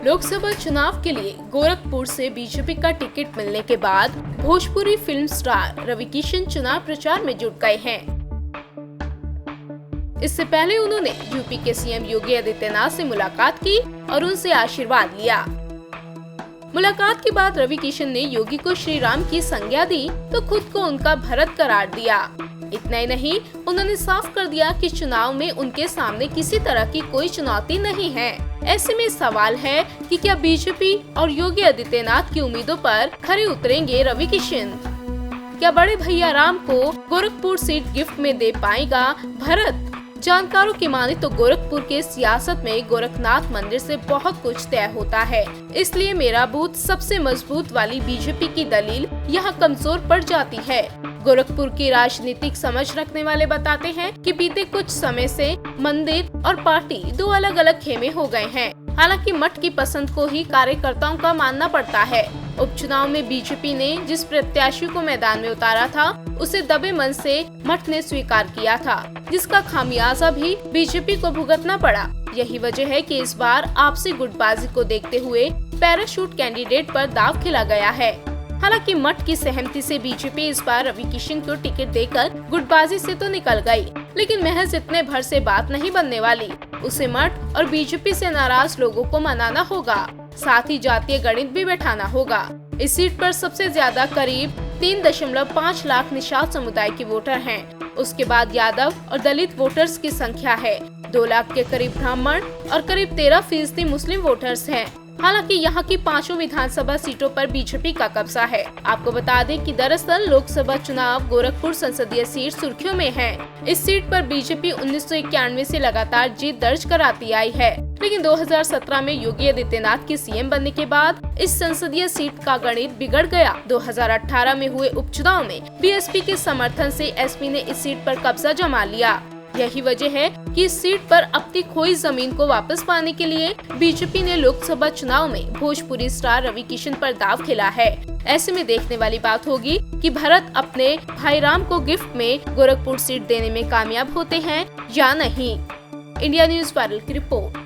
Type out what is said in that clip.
लोकसभा चुनाव के लिए गोरखपुर से बीजेपी का टिकट मिलने के बाद भोजपुरी फिल्म स्टार रवि किशन चुनाव प्रचार में जुट गए हैं। इससे पहले उन्होंने यूपी के सीएम योगी आदित्यनाथ से मुलाकात की और उनसे आशीर्वाद लिया। मुलाकात के बाद रवि किशन ने योगी को श्री राम की संज्ञा दी तो खुद को उनका भरत करार दिया। इतना ही नहीं, उन्होंने साफ कर दिया कि चुनाव में उनके सामने किसी तरह की कोई चुनौती नहीं है। ऐसे में सवाल है कि क्या बीजेपी और योगी आदित्यनाथ की उम्मीदों पर खरे उतरेंगे रवि किशन? क्या बड़े भैया राम को गोरखपुर सीट गिफ्ट में दे पाएगा भरत? जानकारों की माने तो गोरखपुर के सियासत में गोरखनाथ मंदिर से बहुत कुछ तय होता है, इसलिए मेरा बूथ सबसे मजबूत वाली बीजेपी की दलील यहाँ कमजोर पड़ जाती है। गोरखपुर की राजनीतिक समझ रखने वाले बताते हैं कि बीते कुछ समय से मंदिर और पार्टी दो अलग अलग खेमे हो गए हैं। हालांकि मठ की पसंद को ही कार्यकर्ताओं का मानना पड़ता है। उपचुनाव में बीजेपी ने जिस प्रत्याशी को मैदान में उतारा था उसे दबे मन से मठ ने स्वीकार किया था, जिसका खामियाजा भी बीजेपी को भुगतना पड़ा। यही वजह है कि इस बार आपसी गुटबाजी को देखते हुए पैराशूट कैंडिडेट पर दाव खेला गया है। हालांकि मठ की सहमति से बीजेपी इस बार रवि किशन को टिकट देकर गुटबाजी से तो निकल गई, लेकिन महज इतने भर से बात नहीं बनने वाली। उसे मठ और बीजेपी से नाराज लोगों को मनाना होगा, साथ ही जातीय गणित भी बैठाना होगा। इस सीट पर सबसे ज्यादा करीब 3.5 लाख निषाद समुदाय के वोटर हैं। उसके बाद यादव और दलित वोटर्स की संख्या है। 2 लाख के करीब ब्राह्मण और करीब 13% मुस्लिम वोटर्स हैं। हालांकि यहाँ की 5 विधानसभा सीटों पर बीजेपी का कब्जा है। आपको बता दें कि दरअसल लोकसभा चुनाव गोरखपुर संसदीय सीट सुर्खियों में है। इस सीट पर बीजेपी 1991 से लगातार जीत दर्ज कराती आई है, लेकिन 2017 में योगी आदित्यनाथ के सीएम बनने के बाद इस संसदीय सीट का गणित बिगड़ गया। 2018 में हुए उपचुनाव में बीएसपी के समर्थन से एसपी ने इस सीट पर कब्जा जमा लिया। यही वजह है कि इस सीट पर अपनी खोई जमीन को वापस पाने के लिए बीजेपी ने लोकसभा चुनाव में भोजपुरी स्टार रवि किशन पर दाव खेला है। ऐसे में देखने वाली बात होगी कि भरत अपने भाई राम को गिफ्ट में गोरखपुर सीट देने में कामयाब होते हैं या नहीं। इंडिया न्यूज़ वायरल की रिपोर्ट।